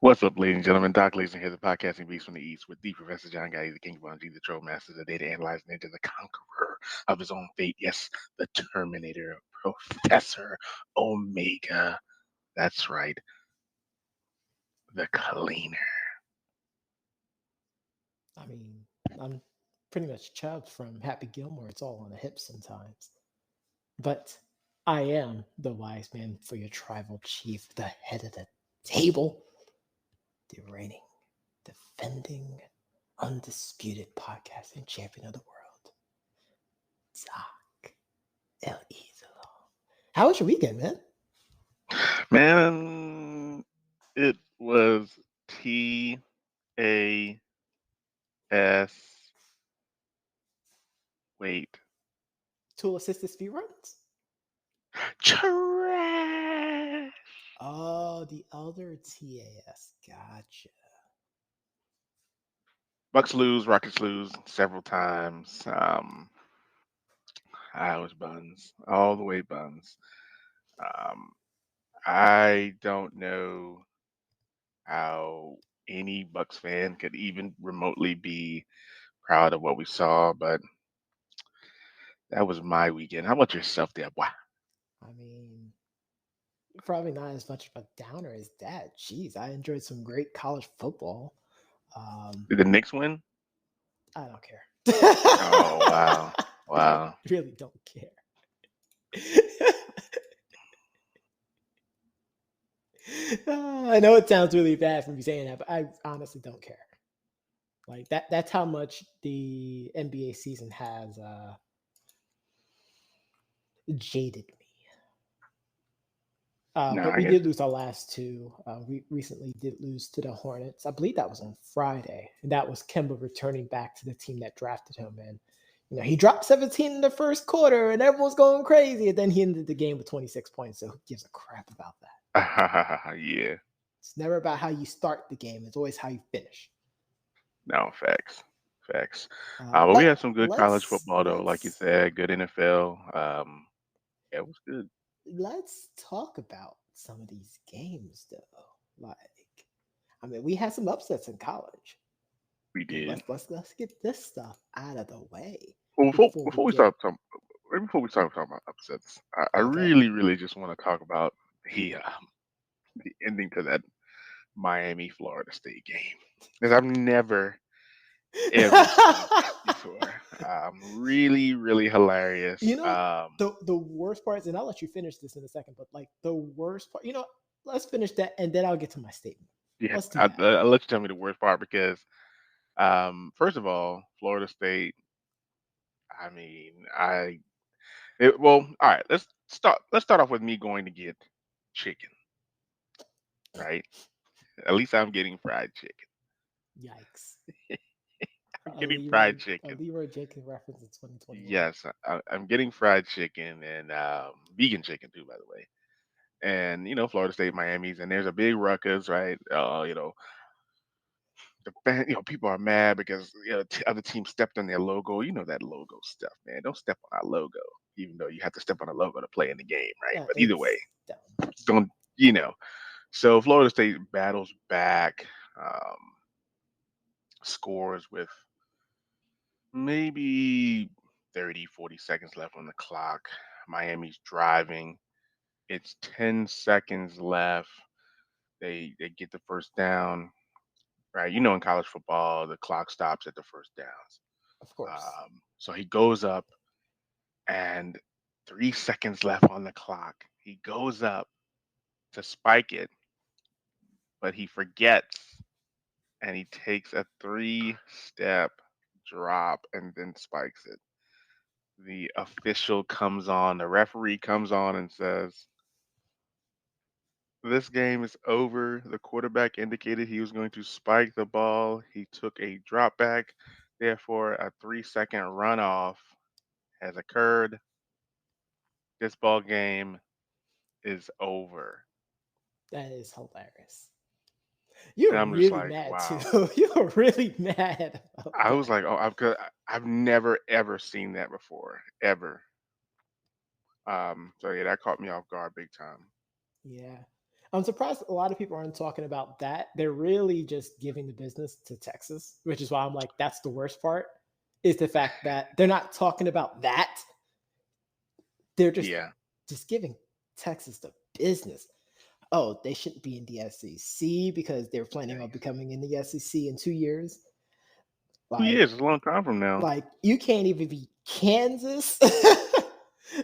What's up, ladies and gentlemen? Doc Leeson here, the podcasting beast from the East, with the Professor John Gotti, the King Von G, the Troll Master, the data analyzer, ninja, the conqueror of his own fate. Yes, the Terminator, Professor Omega. That's right, the cleaner. I mean, I'm pretty much Chubbs from Happy Gilmore. It's all on the hips sometimes. But I am the wise man for your tribal chief, the head of the table, the reigning, defending, undisputed podcasting champion of the world, Doc El Izalo. How was your weekend, man? Man, it was TAS. Wait. Tool assisted speed runs? Trash. Oh, the elder TAS. Gotcha. Bucks lose, Rockets lose several times. I was buns, all the way buns. I don't know how any Bucks fan could even remotely be proud of what we saw, but that was my weekend. How about yourself, there, boy? I mean, probably not as much of a downer as that. Jeez, I enjoyed some great college football. Did the Knicks win? I don't care. Oh, wow. Wow. I really don't care. I know it sounds really bad for me saying that, but I honestly don't care. Like that's how much the NBA season has jaded me. No, But I we guess. did lose our last two. We recently did lose to the Hornets. I believe that was on Friday, and that was Kemba returning back to the team that drafted him. And he dropped 17 in the first quarter, and everyone's going crazy. And then he ended the game with 26 points. So who gives a crap about that? Yeah. It's never about how you start the game. It's always how you finish. No, facts. But we had some good college football, though. Like you let's said, good NFL. Yeah, it was good. let's talk about some of these games, though. Like, I mean, we had some upsets in college. We did. Let's get this stuff out of the way Well, before we before we get. start talking, right before we start talking about upsets, I Okay. really just want to talk about the ending to that Miami Florida State game, because I've never ever seen that before. Really hilarious. The worst part is, and I'll let you finish this in a second, but like the worst part, let's finish that and then I'll get to my statement. Yeah, Let's do that. I'll let you tell me the worst part because, first of all, Florida State. I mean, well, all right. Let's start off with me going to get chicken, right? At least I'm getting fried chicken. Yikes. I'm A getting Leroy, fried a chicken. Leroy Jenkins reference in 2021. Yes, I'm getting fried chicken and vegan chicken too, by the way. And Florida State, Miami's, and there's a big ruckus, right? People are mad because other teams stepped on their logo. You know that logo stuff, man. Don't step on our logo, even though you have to step on a logo to play in the game, right? But either way, It's dumb. don't you know? So Florida State battles back, um, scores with maybe 30, 40 seconds left on the clock. Miami's driving. It's 10 seconds left. They get the first down, right? In college football, the clock stops at the first downs. Of course. So he goes up, and 3 seconds left on the clock. He goes up to spike it, but he forgets, and he takes a 3-step drop and then spikes it. The official comes on, the referee comes on and says, "This game is over. The quarterback indicated he was going to spike the ball. He took a drop back. Therefore, a 3-second runoff has occurred. This ball game is over." That is hilarious. You're And I'm just really like, mad too. wow. You're really mad about I was that. like, oh, I've never ever seen that before, ever. So yeah, that caught me off guard big time. Yeah. I'm surprised a lot of people aren't talking about that. They're really just giving the business to Texas, which is why I'm like, that's the worst part, is the fact that they're not talking about that. They're Yeah, just giving Texas the business. Oh, they shouldn't be in the SEC because they're planning on yikes. becoming in the SEC in 2 years. 2 years Like, is a long time from now. you can't even be Kansas,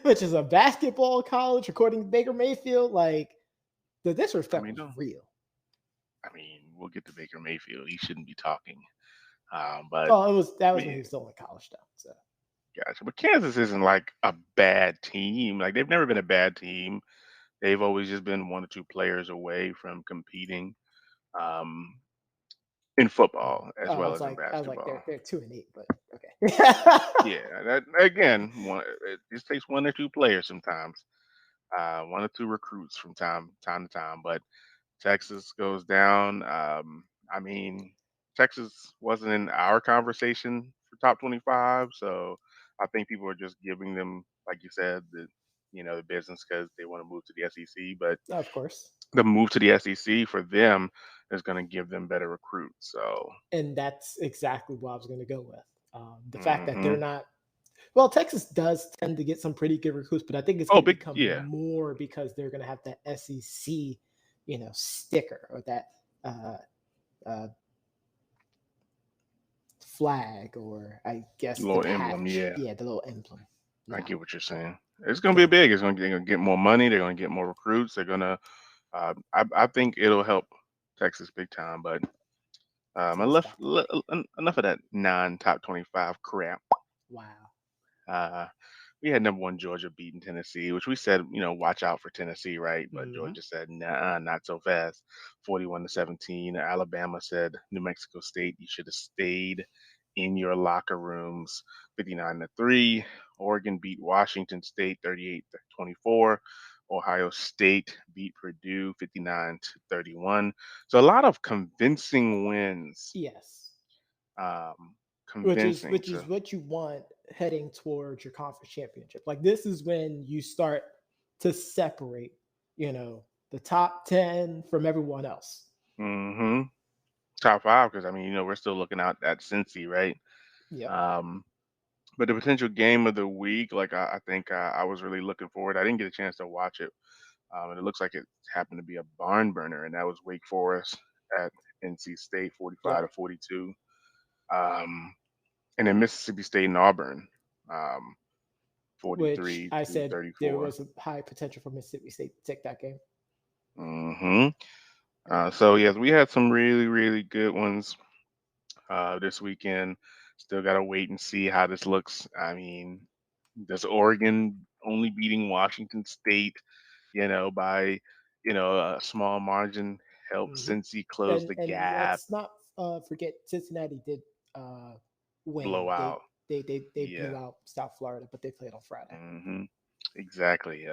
which is a basketball college, according to Baker Mayfield. Like, the I disrespect mean, was don't. real. I mean, we'll get to Baker Mayfield. He shouldn't be talking. But Oh, that was when we he was still in college, though. So gotcha. But Kansas isn't like a bad team. Like they've never been a bad team. They've always just been one or two players away from competing um, in football as well as in I was like, basketball. they're 2-8, but okay. Yeah, that again, it just takes one or two players sometimes, one or two recruits from time to time. But Texas goes down. I mean, Texas wasn't in our conversation for top 25, so I think people are just giving them, like you said, the business because they want to move to the SEC. But Of course. the move to the SEC for them is going to give them better recruits. So, And that's exactly what I was going to go with. The fact that they're hmm not, well, Texas does tend to get some pretty good recruits, but I think it's oh, going to big, become yeah, more because they're going to have that SEC, sticker or that uh, uh, flag, or I guess the little emblem, patch. yeah. Yeah, the little emblem I now. get what you're saying. It's going to be Because big. They're going to get more money. They're going to get more recruits. They're going to. I think it'll help Texas big time. But it's going to enough stop the bleeding. enough of that non-top 25 crap. Wow. Uh, we had number one Georgia beating Tennessee, which we said, watch out for Tennessee, right? But Hmm. Georgia said, nah, not so fast. 41-17. Alabama said, New Mexico State, you should have stayed in your locker rooms. 59-3. Oregon beat Washington State 38-24. Ohio State beat Purdue 59-31. So a lot of convincing wins. Yes. Um, which is convincing which to is what you want heading towards your conference championship. Like, this is when you start to separate, the top 10 from everyone else. hmm top five because I mean, we're still looking out at Cincy, right? Yep. Um, but the potential game of the week, like I think I was really looking forward. I didn't get a chance to watch it, and it looks like it happened to be a barn burner, and that was Wake Forest at NC State, 45 Yep. to 42, and then Mississippi State and Auburn, um, Which 43 I to said there 34. was a high potential for Mississippi State to take that game. hmm so yes, we had some really really good ones this weekend. Still got to wait and see how this looks. I mean, does Oregon only beating Washington State, by a small margin help Hmm. Cincy close And the and gap? let's not forget Cincinnati did uh, win. They Blowout, they blew yeah, out South Florida, but they played on Friday. hmm exactly.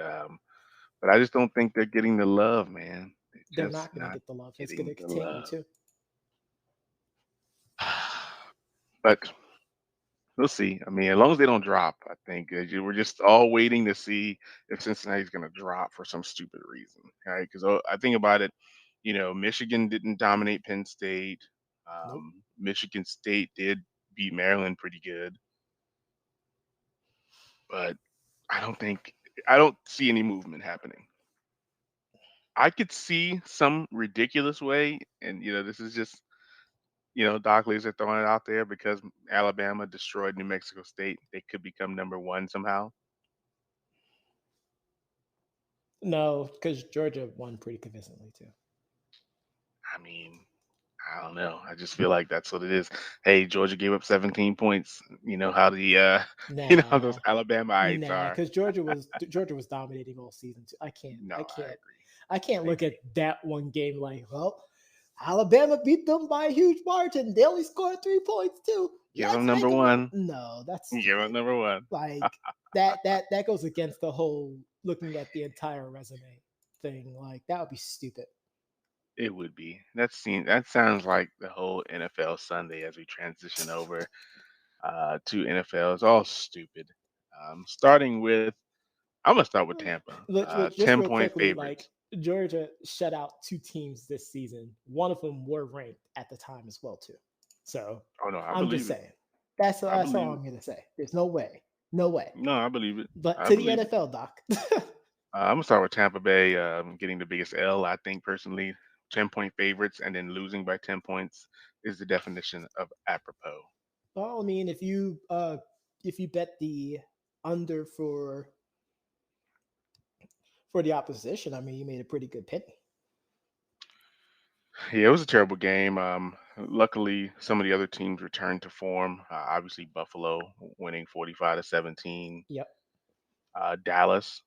But I just don't think they're getting the love, man. They're They're just not going to not get the love. It's going getting to the continue love. to. But we'll see. I mean, as long as they don't drop, I think we're just all waiting to see if Cincinnati's going to drop for some stupid reason, right? Because I think about it, Michigan didn't dominate Penn State. Nope. Michigan State did beat Maryland pretty good, but I don't think I don't see any movement happening. I could see some ridiculous way, and this is just Doc Lees are throwing it out there because Alabama destroyed New Mexico State. They could become number one somehow. No, because Georgia won pretty convincingly too. I mean, I don't know. I just feel like that's what it is. Hey, Georgia gave up 17 points. You know how the you know how those Nah, Alabamaites nah, are. because Georgia was dominating all season too. No, I agree. I can't I look at agree. that one game like, well, Alabama beat them by a huge margin. They only scored 3 points too. Give them Let's number make them look. one. No, that's Give them stupid. number one. Like, that goes against the whole looking at the entire resume thing. Like, that would be stupid. It would be. That sounds like the whole NFL Sunday as we transition over to NFL. It's all stupid. Starting with, I'm gonna start with Tampa. Which, just 10 real point quickly, like favorites. Georgia shut out two teams this season. One of them were ranked at the time as well too. So Oh no, I I'm just believe it. saying. I That's all believe it. I'm gonna say. There's no way, no way. No, I believe it. But I to the believe it. NFL, Doc. I'm gonna start with Tampa Bay getting the biggest L. I think personally, 10 point favorites and then losing by 10 points is the definition of apropos. Well, I mean, if you bet the under for the opposition, I mean, you made a pretty good penny. Yeah, it was a terrible game. Luckily, some of the other teams returned to form. Obviously, Buffalo winning 45-17. Yep. Dallas,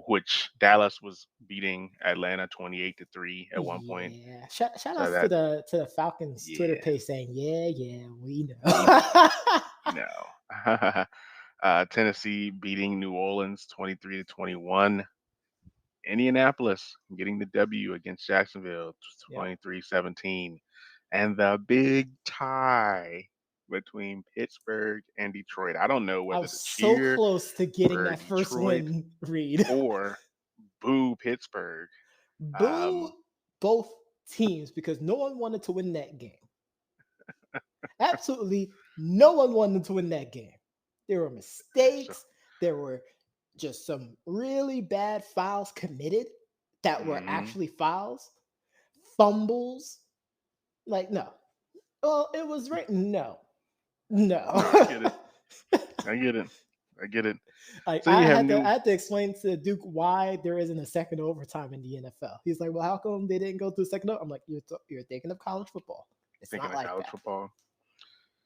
which Dallas was beating Atlanta 28-3 at one point. Yeah. Shout So outs that, to the Falcons Twitter yeah, page saying, yeah, yeah, we we know, know. we know. Tennessee beating New Orleans 23-21. Indianapolis getting the W against Jacksonville Yep. 23-17. And the big tie between Pittsburgh and Detroit. I don't know I whether was to so cheer close to getting for that first Detroit win, Reed. or boo Pittsburgh. Boo Um, both teams because no one wanted to win that game. Absolutely no one wanted to win that game. There were so, mistakes. There were just some really bad fouls committed that were mhm. actually fouls, fumbles. Like, no. Well, it was written. No. No, I get No. it. I get it. I get it. Like So you have I new. had to explain to Duke why there isn't a second overtime in the NFL. He's like, "Well, how come they didn't go to second?" I'm like, You're thinking of college football. It's Thinking not of like college that." football.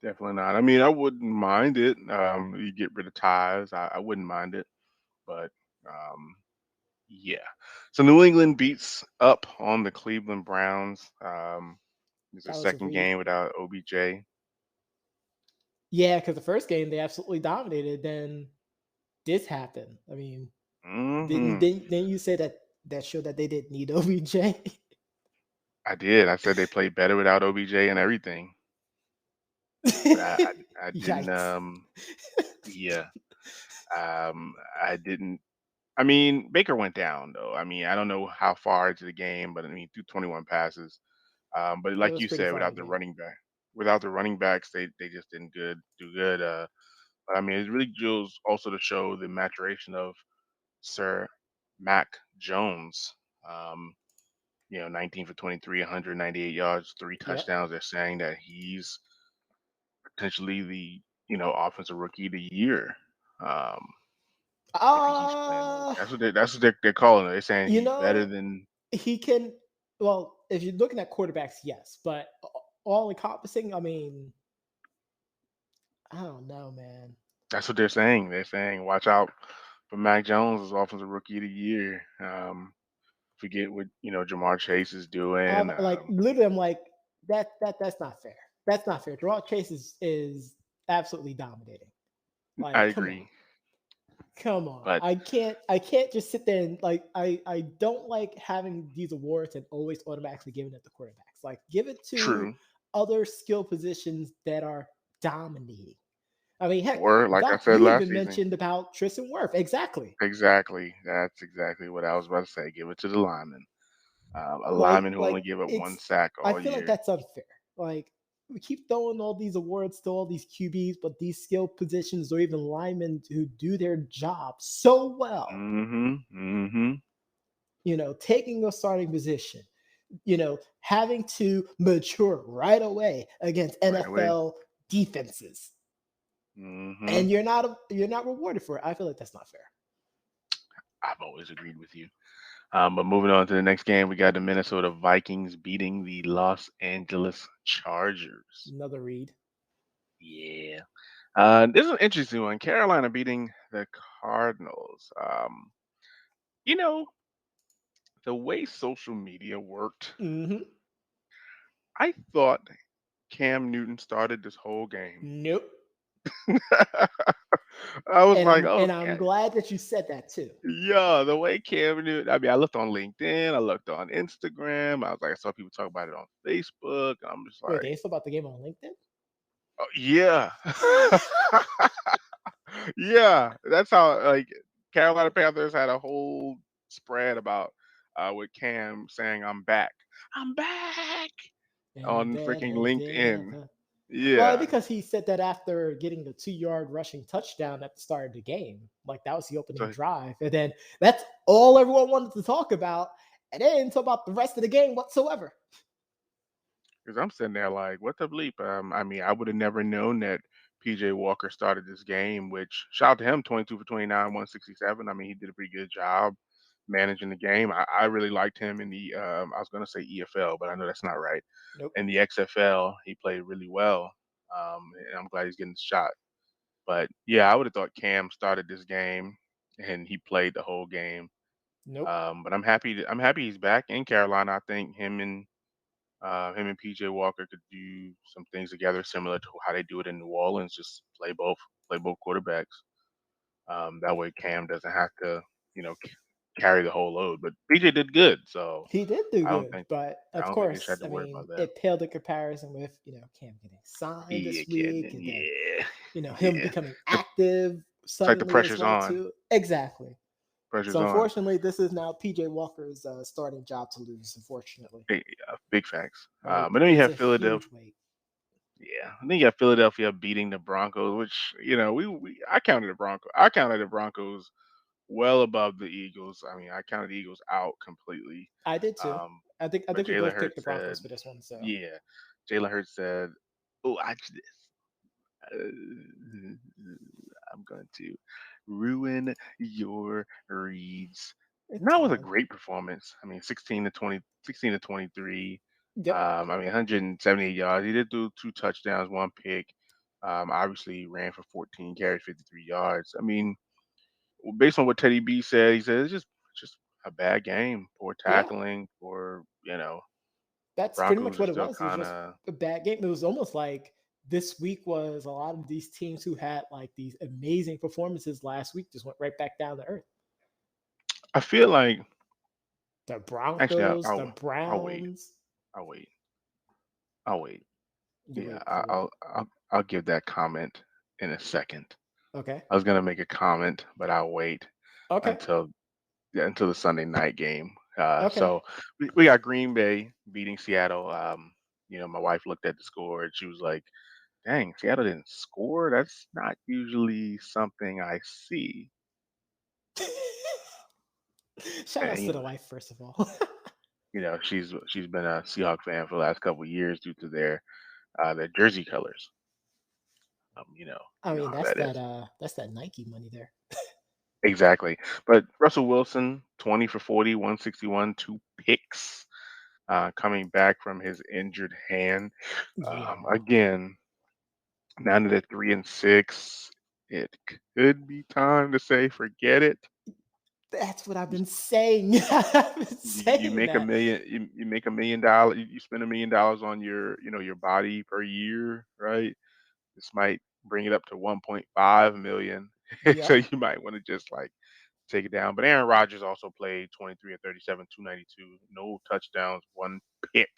Definitely not. I mean, I wouldn't mind it. You get rid of ties. I wouldn't mind it. But um, yeah. So New England beats up on the Cleveland Browns. It's a That was a second read. game without OBJ. Yeah, because the first game they absolutely dominated. Then this happened. I mean, Hmm didn't you say that that showed that they didn't need OBJ? I did. I said they played better without OBJ and everything. But I didn't. Yikes! Yeah. I didn't. I mean, Baker went down though. I mean, I don't know how far into the game, but I mean, through 21 passes. But It like was you pretty said, far in the game. without the running backs, they just didn't do good. But I mean, it really goes also to show the maturation of Sir Mac Jones. Um, 19 for 23, 198 yards, three Yep. touchdowns. They're saying that he's potentially the offensive rookie of the year. Um, if he keeps playing like Uh that's what they're calling it. They're saying you he's better know, than. he can. Well, if you're looking at quarterbacks, yes, but all encompassing, I mean, I don't know, man. That's what they're saying. They're saying watch out for Mac Jones as offensive rookie of the year. Forget what Jamar Chase is doing. Like literally, I'm like that's not fair. That's not fair. Gerard Chase is absolutely dominating. I Like, come on. agree, Come on. but I can't just sit there and like I don't like having these awards and always automatically giving it to quarterbacks. Like give it to true. other skill positions that are dominating. I mean, heck, Or like I Doc, said you last even season, mentioned about Tristan Wirth. Exactly. exactly. That's exactly what I was about to say. Give it to the lineman. A lineman who only Like gave up one it's sack I all feel like year. that's unfair. Like we keep throwing all these awards to all these QBs, but these skill positions or even linemen who do their job so well, Mm-hmm. taking a starting position, having to mature right away against Right away. NFL defenses. Mm-hmm. And you're not rewarded for it. I feel like that's not fair. I've always agreed with you. But moving on to the next game, we got the Minnesota Vikings beating the Los Angeles Chargers. Another read. Yeah. This is an interesting one. Carolina beating the Cardinals. You know, the way social media worked, Mm-hmm. I thought Cam Newton started this whole game. Nope. I was And like, I'm okay. glad that you said that too. Yeah, the way Cam Newton. I mean, I looked on LinkedIn, I looked on Instagram. I was like, I saw people talk about it on Facebook. And I'm just Wait, like, they still about the game on LinkedIn? oh, yeah, yeah. That's how like Carolina Panthers had a whole spread about with Cam saying, I'm back" And on freaking better than LinkedIn. ever. Well, Yeah. because he said that after getting the 2 yard rushing touchdown at the start of the game. Like that was the opening So drive. And then that's all everyone wanted to talk about. And they didn't talk about the rest of the game whatsoever. because I'm sitting there like, what the bleep? I mean, I would have never known that PJ Walker started this game, which shout out to him, 22 for 29, 167. I mean, he did a pretty good job managing the game. I really liked him in the, I was going to say EFL, but I know that's not right. Nope. In the XFL, he played really well. And I'm glad he's getting the shot. But yeah, I would have thought Cam started this game and he played the whole game. Nope. But I'm happy he's back in Carolina. I think him and PJ Walker could do some things together similar to how they do it in New Orleans. Just play both quarterbacks. That way Cam doesn't have to, you know, carry the whole load. But PJ did good, so He did do I don't good, think but I of don't think they should course, have to I worry mean, about that. it paled in comparison with Cam getting signed Yeah, this kidding. week, and then Yeah, him yeah. becoming active It's like the suddenly as pressure's well on. too. Exactly. Pressure's So on. unfortunately, this is now PJ Walker's starting job to lose. Unfortunately, Big facts. right? But then you It's have a huge Philadelphia. weight. Yeah, I think you have Philadelphia beating the Broncos, which we I counted the Broncos. I counted the Broncos well above the Eagles. I mean, I counted the Eagles out completely. I did too. Um, I but think we Jalen both picked Hurts the said, Broncos for this one. So yeah, Jalen Hurts said, "Oh, uh, I'm going to ruin your reads." And it's that was a fine. great performance. I mean, 16 to 23. Yep. I mean, 178 yards. He did do two touchdowns, one pick. Obviously, he ran for 14 carries, 53 yards. I mean, based on what Teddy B said, he said it's just a bad game, poor Yeah. tackling, or That's pretty much Broncos are what it still was. It was kind just of. a bad game. It was almost like this week was a lot of these teams who had like these amazing performances last week just went right back down to earth. I feel like The actually, Broncos, the I'll wait. Browns. I'll wait. I'll wait. You Yeah, wait for what? I'll give that comment in a second. Okay. I was gonna make a comment, but I'll wait Okay. until until the Sunday night game. Okay. So we got Green Bay beating Seattle. My wife looked at the score and she was like, "Dang, Seattle didn't score. That's not usually something I see." Shout And outs to the wife, first of all. she's been a Seahawk fan for the last couple of years due to their jersey colors. I You know mean, how that is. that's that Nike money there. Exactly. But Russell Wilson, 20 for 40, 161, two picks, coming back from his injured hand. Yeah. Again, now that they're 3-6, it could be time to say forget it. That's what I've been saying. I've been You saying make a that. million, you make $1 million, you spend $1 million on your body per year, right? This might bring it up to 1.5 million. So Yep. you might want to just like take it down. But Aaron Rodgers also played 23 or 37, 292, no touchdowns, one pick.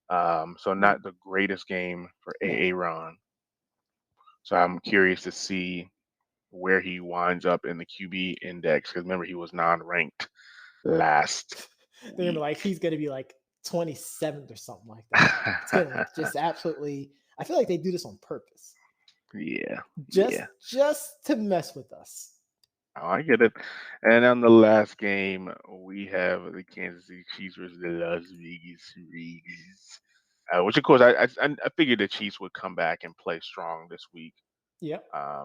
So Mm, not the greatest game for no. Aaron. So I'm curious to see where he winds up in the QB index because remember he was non-ranked last They're gonna be week. like, he's gonna be like 27th or something like that. It's gonna just absolutely. I feel like they do this on purpose, Yeah, just yeah. just to mess with us. Oh, I get it. And on the last game, we have the Kansas City Chiefs versus the Las Vegas Raiders. Which, of course, I figured the Chiefs would come back and play strong this week. Yep. I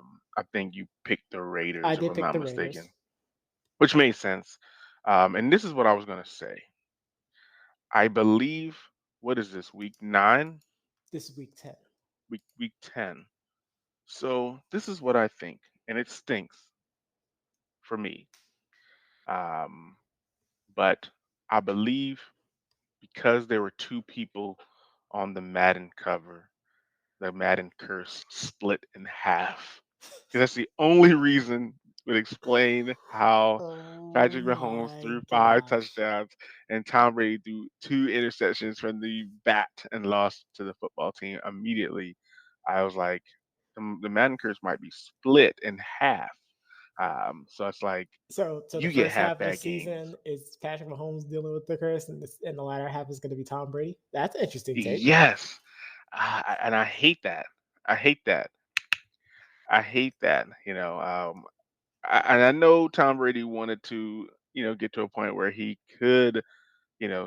think you picked the I Raiders, if did I'm pick not the Raiders mistaken, which made sense. And this is what I was going to say. I believe, what is this, week 9? this week 10. Week 10. So this is what I think, and it stinks for me. Um, but I believe because there were two people on the Madden cover, the Madden curse split in half. That's the only reason would explain how Oh Patrick Mahomes my threw 5 gosh. touchdowns and Tom Brady threw 2 interceptions from the bat and lost to the football team immediately. I was like, the Madden curse might be split in half. So it's like So the you get first half half of the bad games. season is Patrick Mahomes dealing with the curse, and the latter half is going to be Tom Brady. That's an interesting take. Yes, and I hate that. I hate that. I hate that. And I know Tom Brady wanted to, get to a point where he could,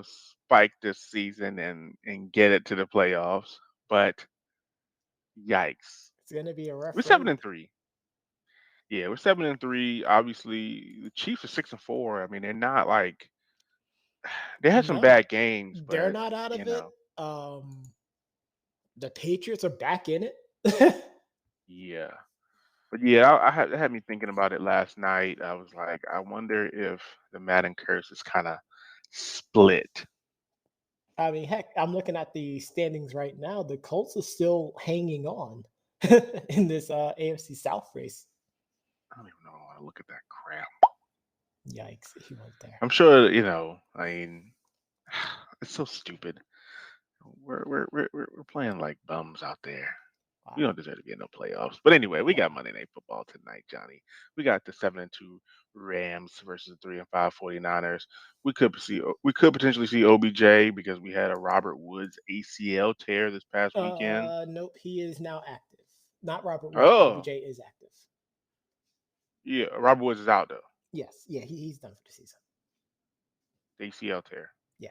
spike this season and get it to the playoffs. But yikes, It's going to be a we're rough seven road. and three. Yeah, we're 7-3. Obviously, the Chiefs are 6-4. I mean, they're not like they had some No, bad games, they're but not out you of it. know, The Patriots are back in it. yeah. But yeah, it had me thinking about it last night. I was like, I wonder if the Madden curse is kind of split. I mean, heck, I'm looking at the standings right now. The Colts are still hanging on in this AFC South race. I don't even know how to look at that crap. Yikes, he went there. I'm sure, I mean, it's so stupid. We're playing like bums out there. We Wow. don't deserve to be in no playoffs. But anyway, we got Wow. Monday Night Football tonight, Johnny. We got the 7-2 Rams versus the 3-5 49ers. We could potentially see OBJ because we had a Robert Woods ACL tear this past weekend. Nope, he is now active. Not Robert Woods, but Oh, OBJ is active. yeah, Robert Woods is out though. Yes, yeah, he's done for the season. The ACL tear. Yeah.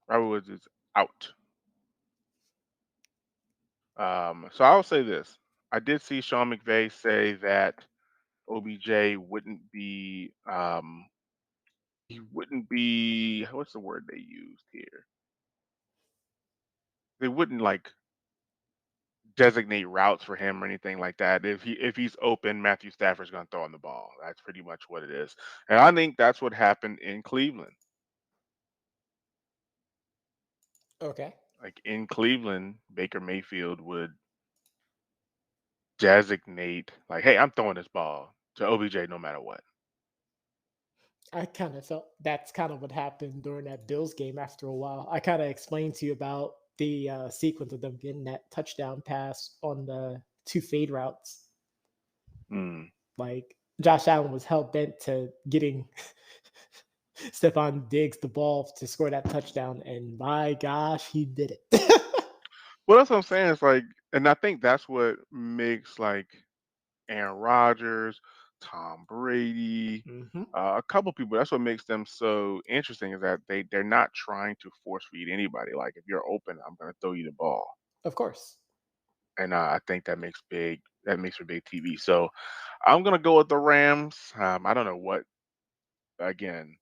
Robert Woods is out. So I'll say this. I did see Sean McVay say that OBJ wouldn't be what's the word they used here? They wouldn't like designate routes for him or anything like that. If he's open, Matthew Stafford's gonna throw on the ball. That's pretty much what it is. And I think that's what happened in Cleveland. Okay. Like in Cleveland, Baker Mayfield would designate like, hey, I'm throwing this ball to OBJ no matter what. I kind of felt that's kind of what happened during that Bills game after a while. I kind of explained to you about the sequence of them getting that touchdown pass on the two fade routes. Mm. Like Josh Allen was hell bent to getting Stephon Diggs the ball to score that touchdown, and my gosh, he did it. Well, that's what I'm saying. It's like, and I think that's what makes like Aaron Rodgers, Tom Brady, hmm a couple people. That's what makes them so interesting is that they're not trying to force feed anybody. Like if you're open, I'm going to throw you the ball, Of course. and I think that makes for big TV. So I'm going to go with the Rams. I don't know what again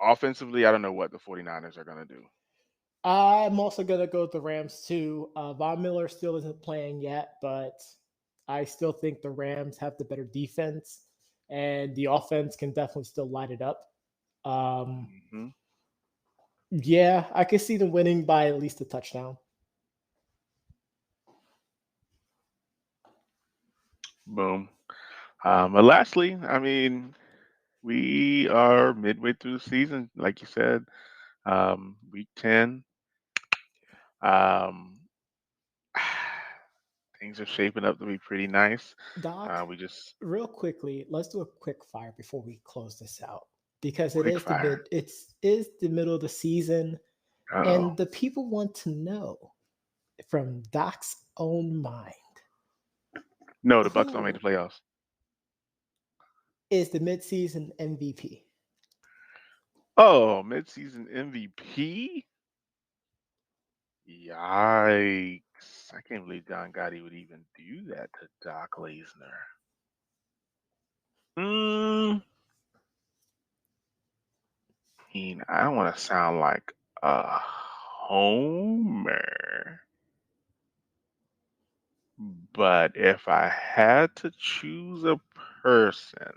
offensively. I don't know what the 49ers are going to do. I'm also gonna go with the Rams too. Von Miller still isn't playing yet, but I still think the Rams have the better defense, and the offense can definitely still light it up. Um, Hmm. yeah, I could see them winning by at least a touchdown. Boom. But lastly, I mean, we are midway through the season, like you said. Week 10. Um, things are shaping up to be pretty nice. Doc, We just real quickly, let's do a quick fire before we close this out because it quick is the fire. mid. It's is the middle of the season, Uh-oh. and the people want to know from Doc's own mind No, the Bucks don't make who the playoffs. is the midseason MVP. Oh, midseason MVP? Yikes. I can't believe John Gotti would even do that to Doc Lesnar. Mm, I mean, I don't want to sound like a homer, but if I had to choose a person,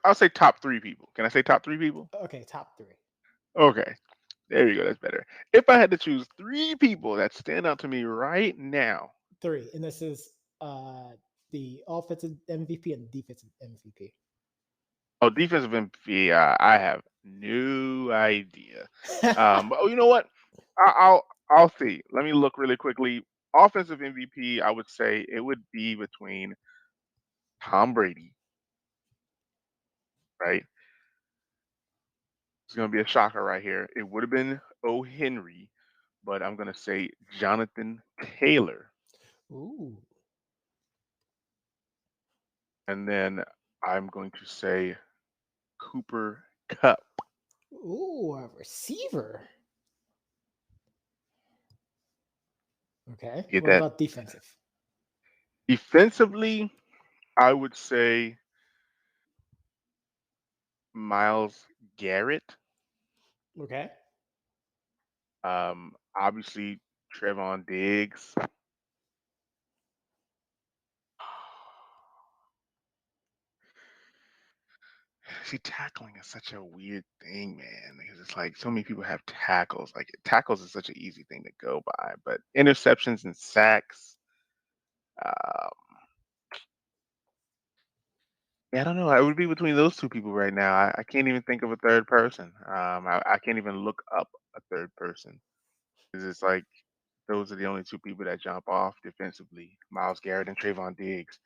I'll say top 3 people. Can I say top 3 people? Okay, top three. Okay. There you go. That's better. If I had to choose three people that stand out to me right now. Three, and this is the offensive MVP and defensive MVP. Oh, defensive MVP. I have no idea. But you know what? I'll see. Let me look really quickly. Offensive MVP. I would say it would be between Tom Brady, right? It's gonna be a shocker right here. It would have been O. Henry, but I'm gonna say Jonathan Taylor, Ooh, and then I'm going to say Cooper Cup. ooh, a receiver. Okay. Get What that? about defensive? Defensively, I would say Miles Garrett. Okay. Obviously Trevon Diggs. See, tackling is such a weird thing, man, because it's like so many people have tackles. Like tackles is such an easy thing to go by, but interceptions and sacks. Um, yeah, I don't know. I would be between those two people right now. I can't even think of a third person. I can't even look up a third person because it's like those are the only two people that jump off defensively: Miles Garrett and Trayvon Diggs.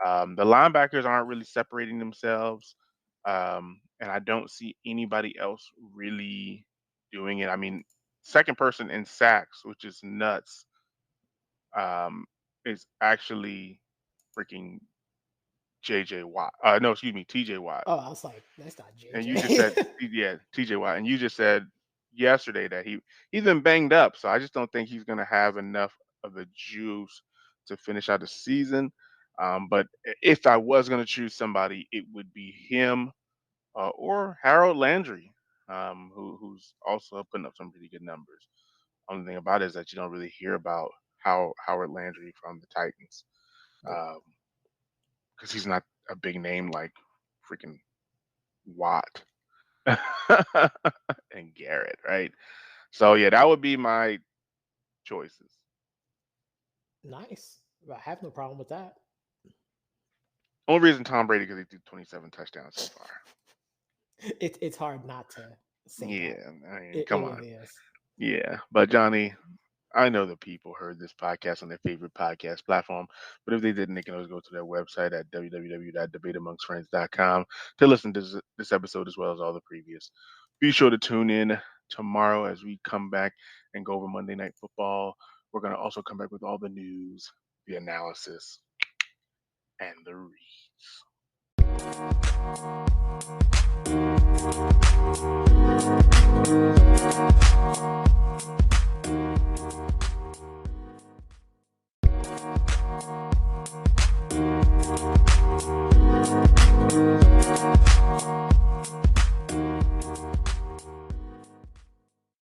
The linebackers aren't really separating themselves, and I don't see anybody else really doing it. I mean, second person in sacks, which is nuts, is actually freaking JJ Watt. No, excuse me, TJ Watt. Oh, I was like, that's not And you just said, JJ. yeah, TJ Watt, and you just said yesterday that he's been banged up, so I just don't think he's going to have enough of the juice to finish out the season. But if I was going to choose somebody, it would be him or Harold Landry, who's also putting up some pretty good numbers. Only thing about it is that you don't really hear about how Howard Landry from the Titans Nope. because he's not a big name like freaking Watt and Garrett, right? So yeah, that would be my choices. Nice. I have no problem with that. Only reason Tom Brady because he threw 27 touchdowns so far. It's hard not to say that. Yeah, I mean, It come on. really is. Yeah, but Johnny, I know the people heard this podcast on their favorite podcast platform, but if they didn't, they can always go to their website at www.debateamongstfriends.com to listen to this episode as well as all the previous. Be sure to tune in tomorrow as we come back and go over Monday Night Football. We're going to also come back with all the news, the analysis, and the reads.